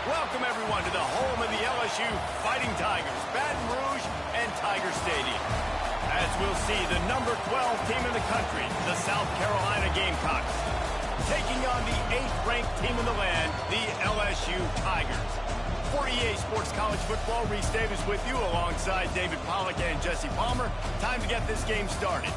Welcome, everyone, to the home of the LSU Fighting Tigers, Baton Rouge and Tiger Stadium. As we'll see, the number 12 team in the country, the South Carolina Gamecocks, taking on the 8th-ranked team in the land, the LSU Tigers. For EA Sports College Football, Reese Davis with you alongside David Pollack and Jesse Palmer. Time to get this game started.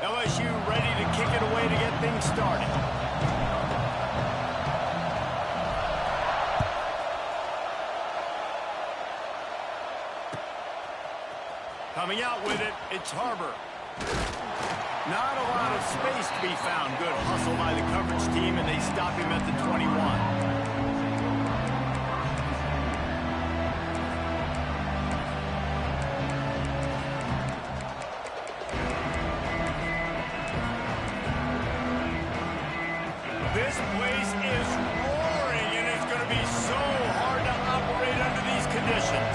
LSU ready to kick it away to get things started. Coming out with it, it's Harbor. Not a lot of space to be found. Good hustle by the coverage team, and they stop him at the 21. This place is roaring, and it's going to be so hard to operate under these conditions.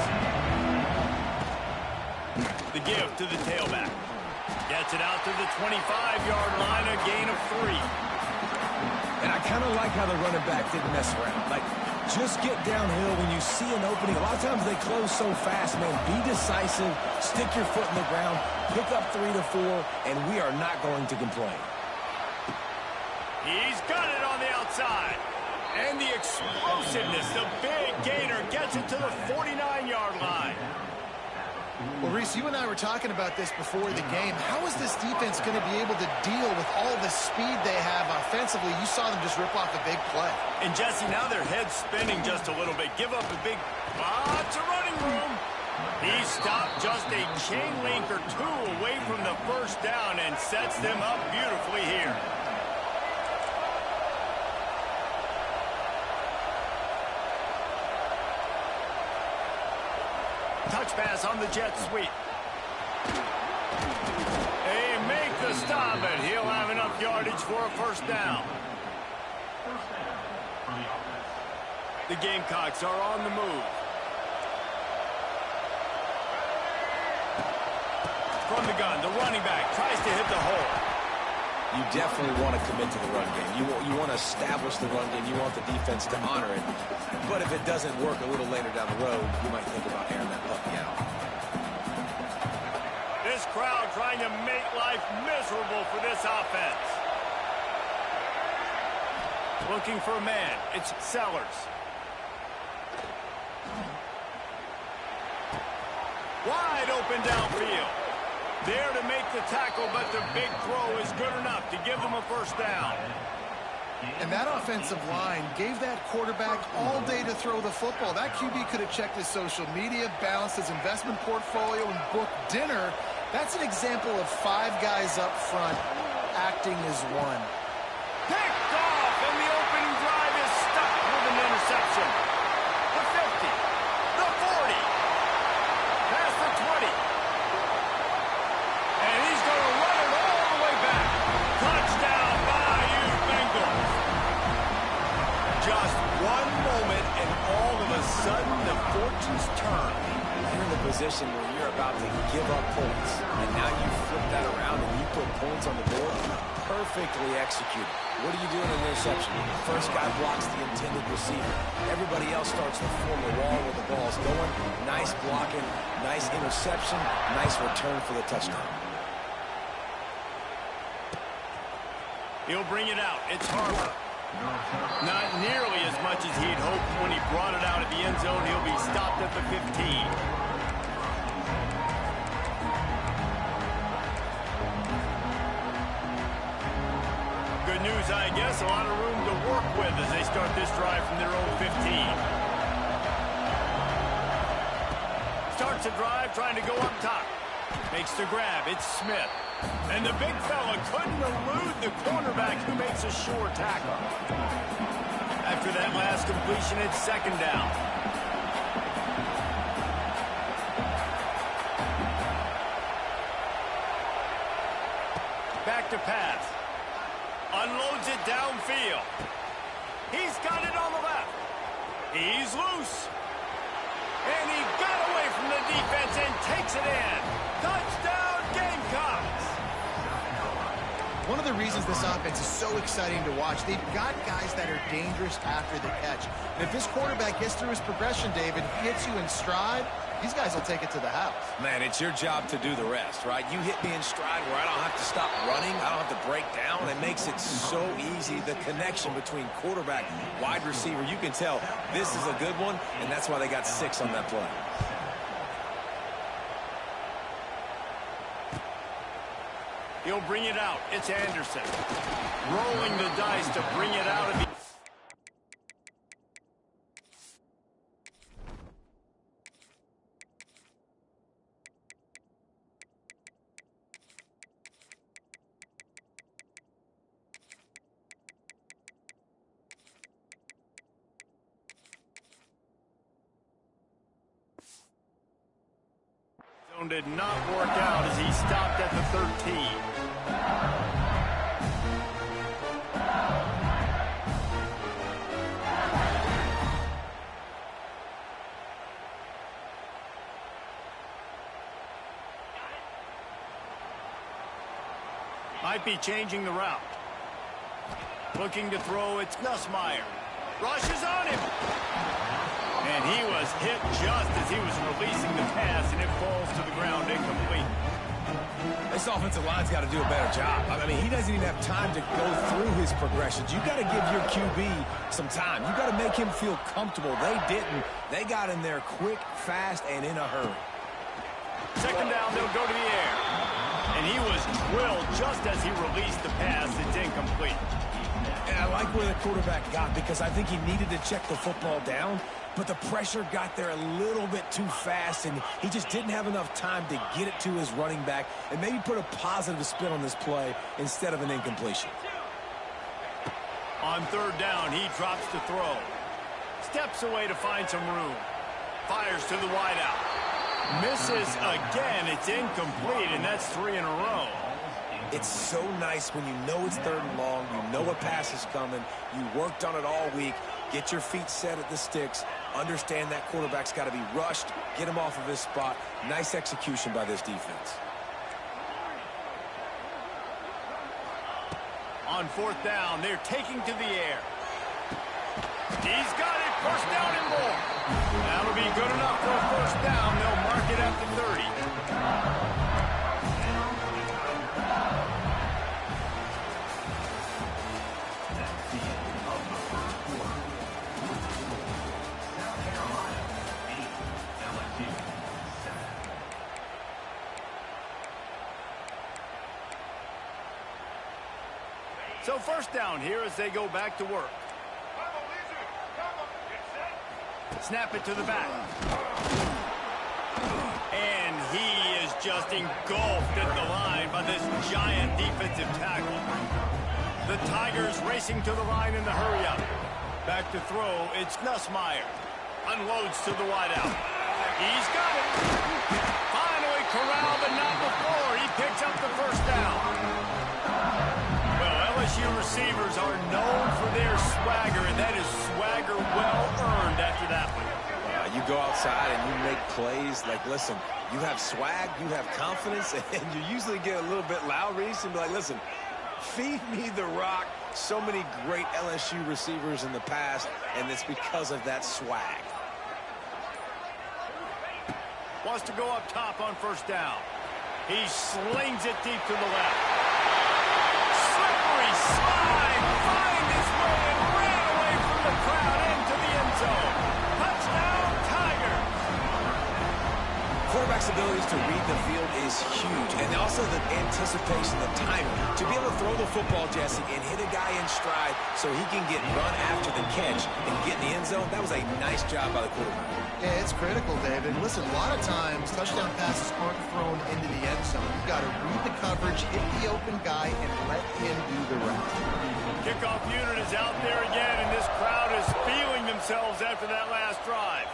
The give to the tailback. Gets it out to the 25-yard line, a gain of 3. And I kind of like how the running back didn't mess around. Like, just get downhill when you see an opening. A lot of times they close so fast, man. Be decisive, stick your foot in the ground, pick up 3 to 4, and we are not going to complain. He's got it on the outside. And the explosiveness, the big gainer, gets it to the 49-yard line. Well, Reese, you and I were talking about this before the game. How is this defense going to be able to deal with all the speed they have offensively? You saw them just rip off a big play. And, Jesse, now their head's spinning just a little bit. Give up a big lots of running room. He stopped just a chain link or 2 away from the first down and sets them up beautifully here. Touch pass on the jet sweep. They make the stop, and he'll have enough yardage for a first down. The Gamecocks are on the move. From the gun, the running back tries to hit the hole. You definitely want to commit to the run game. You want to establish the run game. You want the defense to honor it. But if it doesn't work a little later down the road, you might think about airing that puppy out. This crowd trying to make life miserable for this offense. Looking for a man. It's Sellers. Wide open downfield. There to make the tackle, but the big throw is good enough to give them a first down. And that offensive line gave that quarterback all day to throw the football. That QB could have checked his social media, balanced his investment portfolio, and booked dinner. That's an example of 5 guys up front acting as one. Picked off, and the opening drive is stuck with an interception. The 50, the 40, past the 20. And he's going to run it all the way back. Touchdown, Bayou Bengals. Just one moment, and all of a sudden, the fortunes turn. You're in the position where you're about to give up points, and now you flip that around and you put points on the board. Perfectly executed. What do you do in an interception? First guy blocks the intended receiver. Everybody else starts to form a wall where the ball's going. Nice blocking, nice interception, nice return for the touchdown. He'll bring it out. It's Harbor. Not nearly as much as he'd hoped when he brought it out at the end zone. He'll be stopped at the 15. good news, I guess. A lot of room to work with as they start this drive from their own 15. Starts a drive trying to go up top. Makes the grab. It's Smith. And the big fella couldn't elude the cornerback who makes a sure tackle. After that last completion, it's second down. Back to pass. Unloads it downfield. He's got it on the left. He's loose. And he got away from the defense and takes it in. Touchdown, Gamecocks. One of the reasons this offense is so exciting to watch, they've got guys that are dangerous after the catch. And if this quarterback gets through his progression, David, hits you in stride, these guys will take it to the house. Man, it's your job to do the rest, right? You hit me in stride where I don't have to stop running. I don't have to break down. It makes it so easy. The connection between quarterback, wide receiver, you can tell this is a good one, and that's why they got 6 on that play. He'll bring it out. It's Anderson. Rolling the dice to bring it out of the... Zone did not work out as he stopped at the 13. Might be changing the route. Looking to throw, it's Nussmeier. Rushes on him. And he was hit just as he was releasing the pass, and it falls to the ground incomplete. This offensive line's got to do a better job. I mean, he doesn't even have time to go through his progressions. You got to give your QB some time. You got to make him feel comfortable. They didn't. They got in there quick, fast, and in a hurry. Second down, they'll go to the air. And he was drilled just as he released the pass. It's incomplete. And I like where the quarterback got because I think he needed to check the football down, but the pressure got there a little bit too fast, and he just didn't have enough time to get it to his running back and maybe put a positive spin on this play instead of an incompletion. On third down, he drops to throw. Steps away to find some room. Fires to the wideout. Misses again. It's incomplete, and that's 3 in a row. It's so nice when you know it's third and long, you know a pass is coming, you worked on it all week, get your feet set at the sticks, understand that quarterback's got to be rushed, get him off of his spot. Nice execution by this defense. On fourth down, they're taking to the air. He's got it, first down and more. That'll be good enough for a first down. They'll mark it at the 30. So first down here as they go back to work. Snap it to the back. And he is just engulfed at the line by this giant defensive tackle. The Tigers racing to the line in the hurry-up. Back to throw, it's Nussmeier. Unloads to the wideout. He's got it. Finally corralled, but not before. He picks up the first down. LSU receivers are known for their swagger, and that is swagger well-earned after that one. You go outside and you make plays. Like, listen, you have swag, you have confidence, and you usually get a little bit loud, Reese, and be like, listen, feed me the rock. So many great LSU receivers in the past, and it's because of that swag. Wants to go up top on first down. He slings it deep to the left. Slippery slide, find his way and ran away from the crowd into the end zone. Touchdown, Tigers. Quarterback's abilities to read the field is huge, and also the anticipation, the timing To be able to throw the football, Jesse, and hit a guy in stride so he can get run after the catch and get in the end zone, that was a nice job by the quarterback. Yeah, it's critical, David. Listen, a lot of times touchdown passes aren't thrown into the end zone. You've got to read the coverage, hit the open guy, and let him do the rest. Kickoff unit is out there again, and this crowd is feeling themselves after that last drive.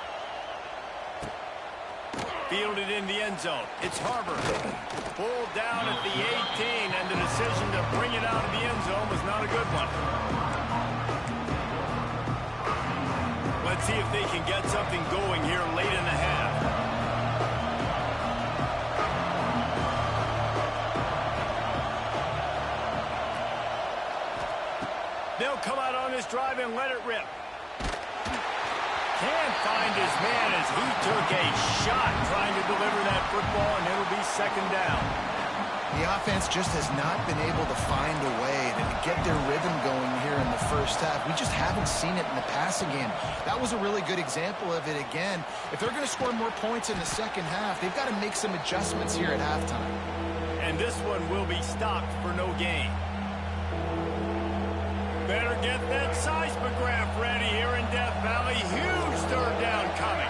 Fielded in the end zone. It's Harbor. Pulled down at the 18, and the decision to bring it out of the end zone was not a good one. Let's see if they can get something going here late in the half. They'll come out on this drive and let it rip. Can't find his man as he took a shot trying to deliver that football, and it'll be second down. The offense just has not been able to find a way to get their rhythm going here in the first half. We just haven't seen it in the passing game. That was a really good example of it again. If they're going to score more points in the second half, they've got to make some adjustments here at halftime. And this one will be stopped for no gain. Better get that seismograph ready here in Death Valley. Huge third down coming.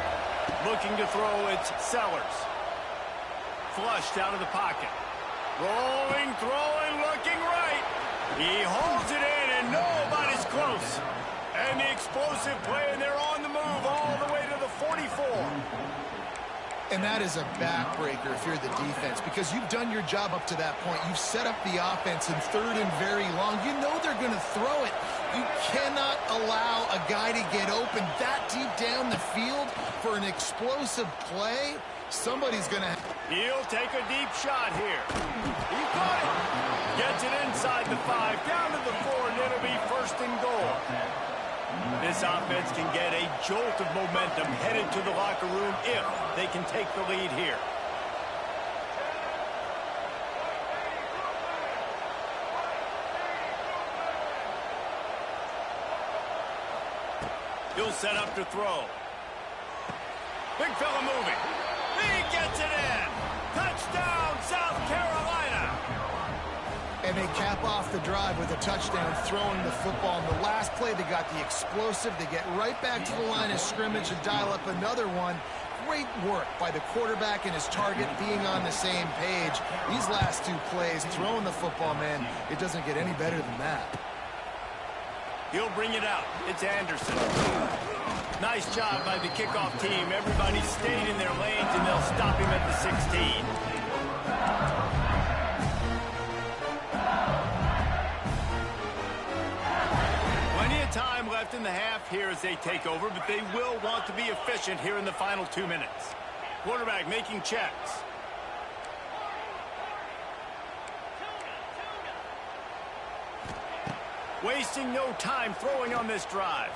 Looking to throw, it's Sellers. Flushed out of the pocket. Rolling, throwing, looking right. He holds it in, and nobody's close. And the explosive play, and they're on the move all the way to the 44. And that is a backbreaker if you're the defense, because you've done your job up to that point. You've set up the offense in third and very long. You know they're going to throw it. You cannot allow a guy to get open that deep down the field for an explosive play. Somebody's going to... He'll take a deep shot here. He caught it. Gets it inside the 5, down to the 4, and it'll be first and goal. This offense can get a jolt of momentum headed to the locker room if they can take the lead here. He'll set up to throw. Big fella moving. He gets it in. Touchdown, South Carolina. And they cap off the drive with a touchdown, throwing the football. In the last play, they got the explosive. They get right back to the line of scrimmage and dial up another one. Great work by the quarterback and his target being on the same page. These last two plays, throwing the football, man, it doesn't get any better than that. He'll bring it out. It's Anderson. Nice job by the kickoff team. Everybody stayed in their lanes, and they'll stop him at the 16. Time left in the half here as they take over, but they will want to be efficient here in the final 2 minutes. Quarterback making checks. Wasting no time throwing on this drive.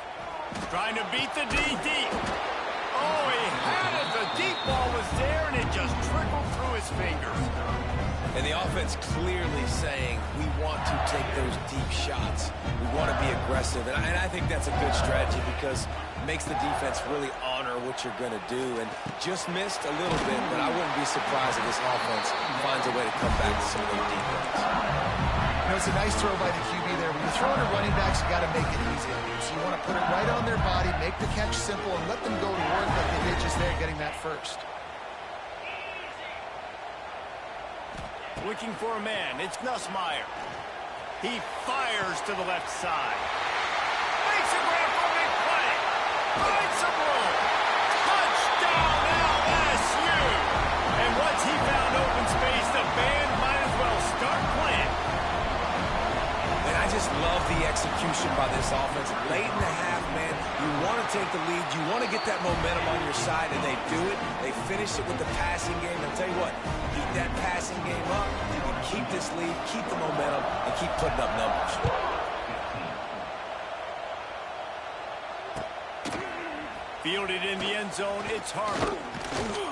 Trying to beat the D deep. Oh, he had it. The deep ball was there, and it just trickled through his fingers. And the offense clearly saying, we want to take those deep shots. We want to be aggressive. And I think that's a good strategy because it makes the defense really honor what you're going to do. And just missed a little bit, but I wouldn't be surprised if this offense finds a way to come back to some of those deep ones. You know, it's a nice throw by the QB there. When you're throwing to running backs, you got to make it easy on them. So you want to put it right on their body, make the catch simple, and let them go to work like they did just there, getting that first. Looking for a man. It's Nussmeier. He fires to the left side. Makes a grab for a big play. Finds some room. Touchdown LSU. And once he found open space, the band might as well start playing. And I just love the execution by this offense. Late in the half, man, you want to take the lead. You want to get that momentum on your side, and they do it. They finish it with the passing game. I'll tell you what, keep that passing game up, and keep this lead, keep the momentum, and keep putting up numbers. Fielded in the end zone, it's Harbor.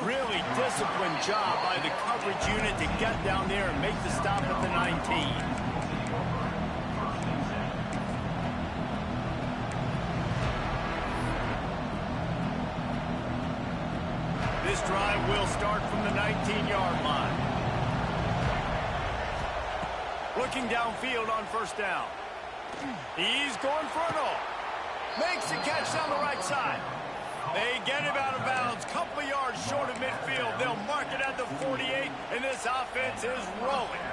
Really disciplined job by the coverage unit to get down there and make the stop at the 19. This drive will start from the 19-yard line. Looking downfield on first down. He's going for it all. Makes the catch down the right side. They get him out of bounds. Couple of yards short of midfield. They'll mark it at the 48, and this offense is rolling.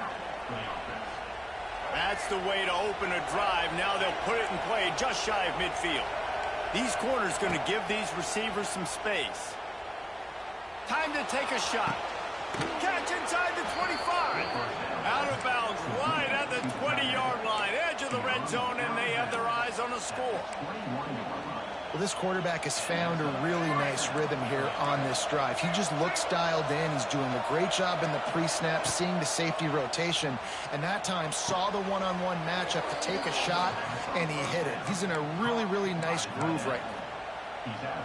That's the way to open a drive. Now they'll put it in play just shy of midfield. These corners going to give these receivers some space. Time to take a shot. Catch inside the 25. Out of bounds right at the 20-yard line. Edge of the red zone, and they have their eyes on a score. Well, this quarterback has found a really nice rhythm here on this drive. He just looks dialed in. He's doing a great job in the pre-snap, seeing the safety rotation, and that time saw the one-on-one matchup to take a shot, and he hit it. He's in a really, really nice groove right now.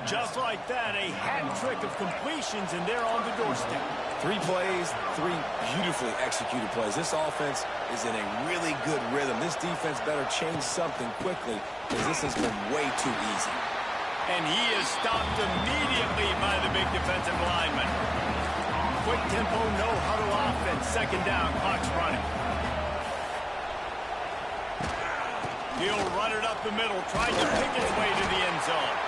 Just like that, a hat trick of completions, and they're on the doorstep. 3 plays, 3 beautifully executed plays. This offense is in a really good rhythm. This defense better change something quickly, because this has been way too easy. And he is stopped immediately by the big defensive lineman. Quick tempo, no huddle offense. Second down, clock's running. He'll run it up the middle, trying to pick his way to the end zone.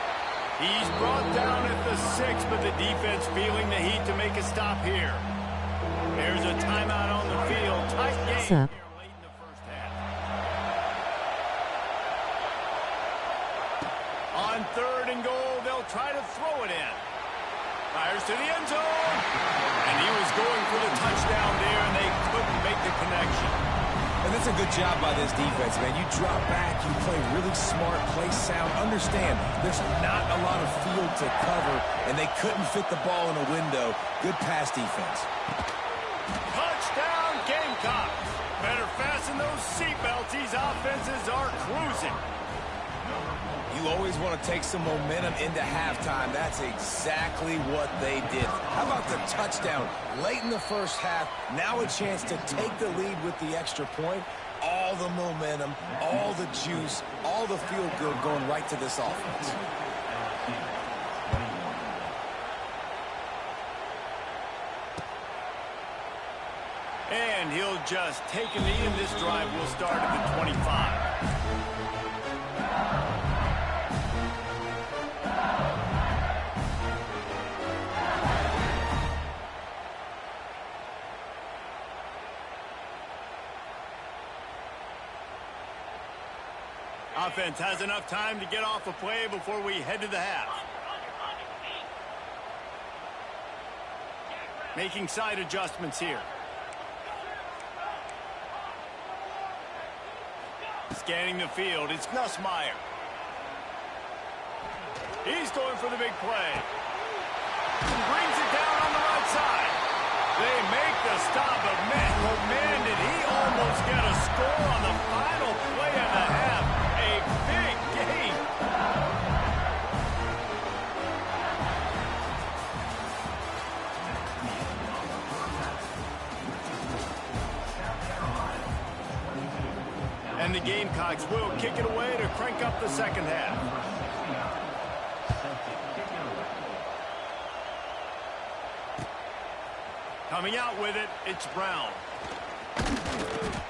He's brought down at the 6, but the defense feeling the heat to make a stop here. There's a timeout on the field. Tight game here late in the first half. On 3rd and goal, they'll try to throw it in. Fires to the end zone. And he was going for the touchdown there, and they couldn't make the connection. And that's a good job by this defense, man. You drop back, you play really smart, play sound. Understand, there's not a lot of field to cover, and they couldn't fit the ball in a window. Good pass defense. Touchdown, Gamecocks. Better fasten those seatbelts. These offenses are cruising. You always want to take some momentum into halftime. That's exactly what they did. How about the touchdown late in the first half? Now a chance to take the lead with the extra point. All the momentum, all the juice, all the feel good going right to this offense. And he'll just take a knee, and this drive will start at the 25. Offense has enough time to get off a play before we head to the half. Making side adjustments here. Scanning the field, it's Nussmeier. He's going for the big play. Brings it down on the right side. They make the stop, but man, oh man, did he almost get a score on the final play of the half. A big game. And the Gamecocks will kick it away to crank up the second half. Coming out with it, it's Brown.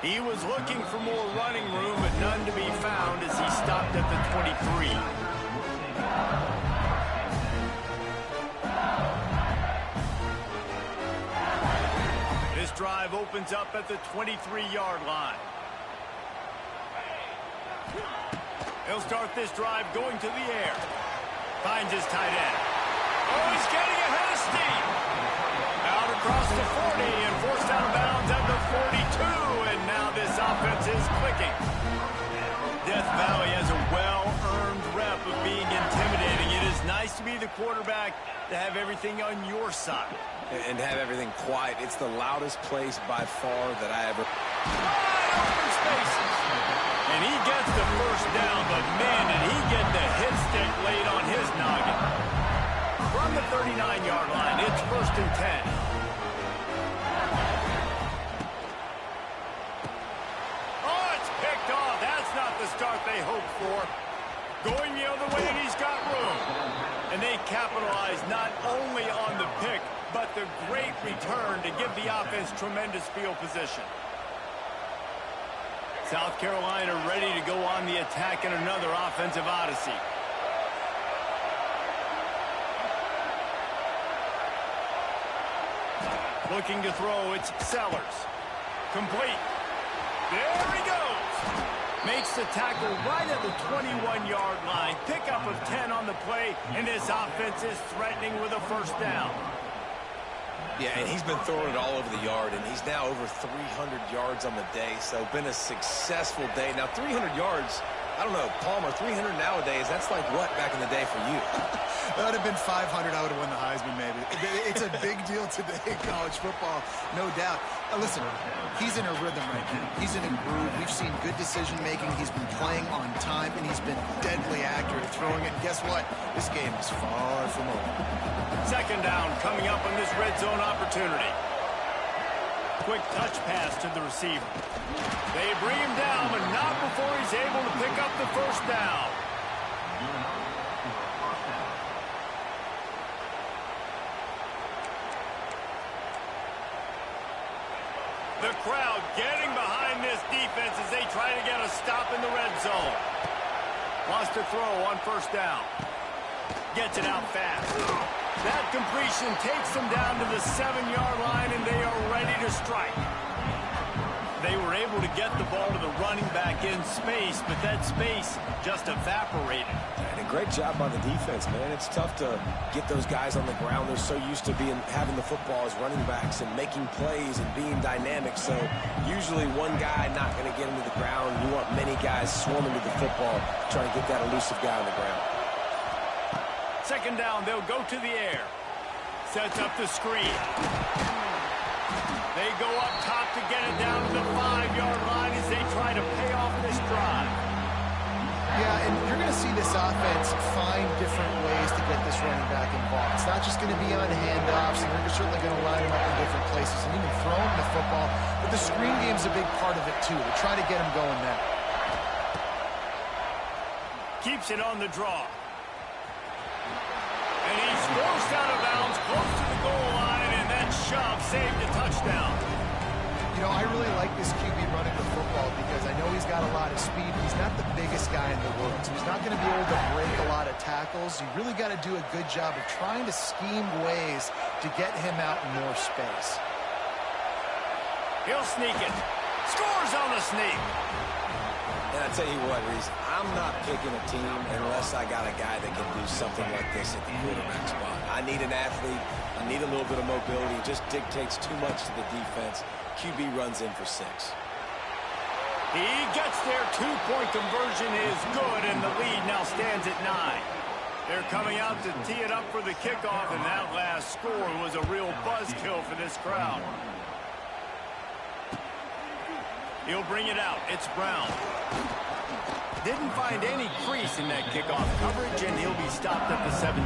He was looking for more running room, but none to be found as he stopped at the 23. This drive opens up at the 23-yard line. He'll start this drive going to the air. Finds his tight end. Oh, he's getting ahead of steam. Out across the 40 and forced out of bounds at the 42. And now this offense is clicking. Death Valley has a well-earned rep of being intimidating. It is nice to be the quarterback, to have everything on your side. And have everything quiet. It's the loudest place by far that I ever... Wide open spaces. And he gets the first down, but man, did he get the hit stick laid on his noggin. From the 39-yard line, it's 1st and 10. Oh, it's picked off. That's not the start they hoped for. Going the other way, and he's got room. And they capitalize not only on the pick, but the great return to give the offense tremendous field position. South Carolina ready to go on the attack in another offensive odyssey. Looking to throw, it's Sellers. Complete. There he goes. Makes the tackle right at the 21-yard line. Pickup of 10 on the play, and this offense is threatening with a first down. Yeah, and he's been throwing it all over the yard, and he's now over 300 yards on the day, so been a successful day. Now, 300 yards, I don't know, Palmer, 300 nowadays, that's like what back in the day for you? That would have been 500. I would have won the Heisman, maybe. It's a big deal today in college football, no doubt. Listen, he's in a rhythm right now. He's in a groove. We've seen good decision-making. He's been playing on time, and he's been deadly accurate at throwing it. And guess what? This game is far from over. Second down coming up on this red zone opportunity. Quick touch pass to the receiver. They bring him down, but not before he's able to pick up the first down. The crowd getting behind this defense as they try to get a stop in the red zone. Wants to throw on first down. Gets it out fast. That completion takes them down to the 7-yard line, and they are ready to strike. They were able to get the ball to the running back in space, but that space just evaporated. And a great job by the defense, man. It's tough to get those guys on the ground. They're so used to having the football as running backs and making plays and being dynamic. So usually one guy not going to get into the ground. You want many guys swarming to the football, trying to get that elusive guy on the ground. Second down, they'll go to the air. Sets up the screen. They go up top to get it down to the 5-yard line as they try to pay off this drive. Yeah, and you're going to see this offense find different ways to get this running back involved. It's not just going to be on handoffs, and they're certainly going to line him up in different places and even throw him the football. But the screen game's a big part of it, too. They try to get him going there. Keeps it on the draw. And he's forced out of bounds close to the goal line, and that shove saved a touchdown. You know, I really like this QB running the football because I know he's got a lot of speed. He's not the biggest guy in the world, so he's not going to be able to break a lot of tackles. You really got to do a good job of trying to scheme ways to get him out in more space. He'll sneak it. Scores on the sneak. And I tell you what, Reese, I'm not picking a team unless I got a guy that can do something like this at the quarterback spot. I need an athlete. I need a little bit of mobility. It just dictates too much to the defense. QB runs in for 6. He gets there. 2-point conversion is good, and the lead now stands at 9. They're coming out to tee it up for the kickoff, and that last score was a real buzzkill for this crowd. He'll bring it out. It's Brown. Didn't find any crease in that kickoff coverage, and he'll be stopped at the 17.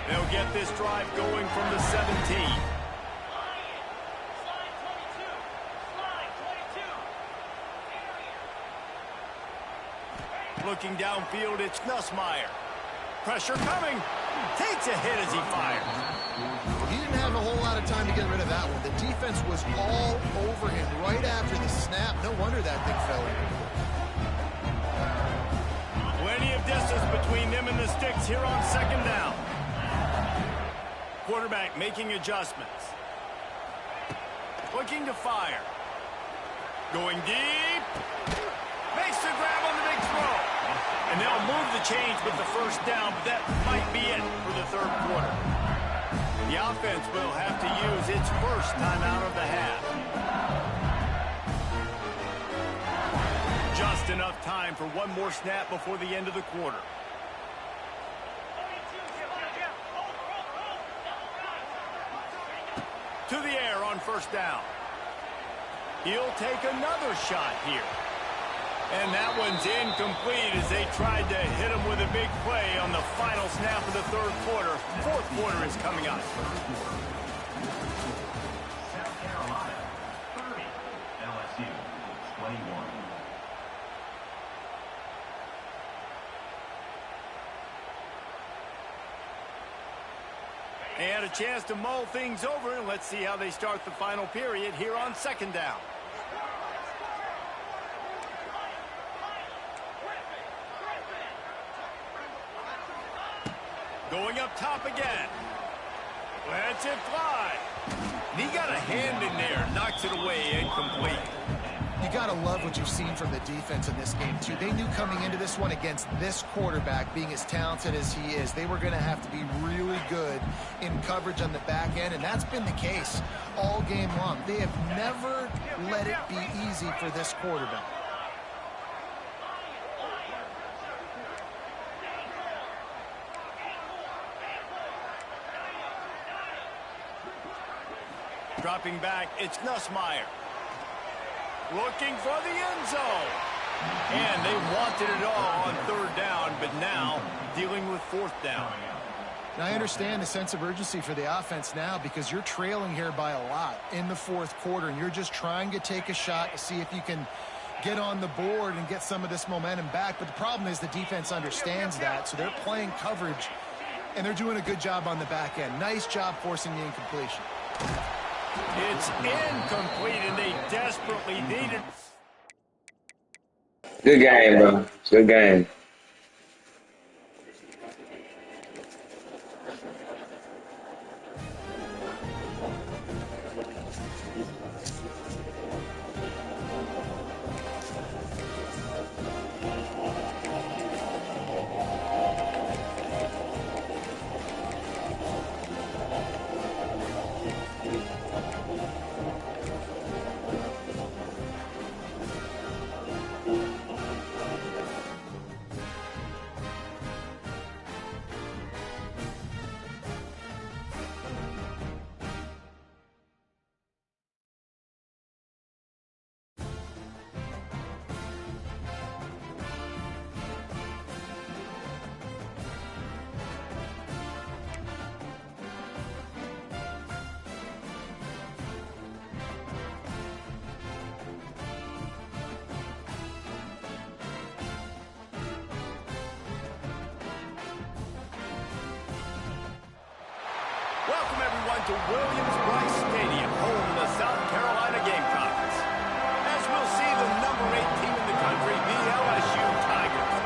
They'll get this drive going from the 17. Looking downfield, it's Nussmeier. Pressure coming. Takes a hit as he fires. He didn't have a whole lot of time to get rid of that one. The defense was all over him right after the snap. No wonder that thing fell in. Plenty of distance between them and the sticks here on second down. Quarterback making adjustments. Looking to fire. Going deep. Makes the grab on the big throw. And they'll move the chains with the first down, but that might be it for the third quarter. The offense will have to use its first timeout of the half. Just enough time for one more snap before the end of the quarter. To the air on first down. He'll take another shot here. And that one's incomplete as they tried to hit him with a big play on the final snap of the third quarter. Fourth quarter is coming up. South Carolina, 30. LSU, 21. And a chance to mull things over, and let's see how they start the final period here on second down. Going up top again. Lets it fly. And he got a hand in there, knocks it away, incomplete. You got to love what you've seen from the defense in this game, too. They knew coming into this one against this quarterback, being as talented as he is, they were going to have to be really good in coverage on the back end, and that's been the case all game long. They have never let it be easy for this quarterback. Dropping back, it's Nussmeier. Looking for the end zone. And they wanted it all on third down, but now dealing with fourth down. Now, I understand the sense of urgency for the offense now because you're trailing here by a lot in the fourth quarter, and you're just trying to take a shot to see if you can get on the board and get some of this momentum back. But the problem is the defense understands that, so they're playing coverage, and they're doing a good job on the back end. Nice job forcing the incompletion. It's incomplete, and they desperately needed. Good game, bro. Good game. Welcome, everyone, to Williams-Brice Stadium, home of the South Carolina Gamecocks. As we'll see, the number 8 team in the country, the LSU Tigers,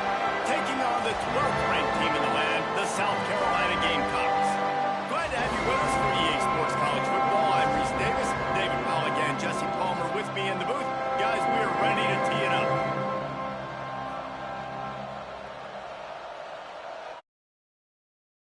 taking on the 12th ranked team in the land, the South Carolina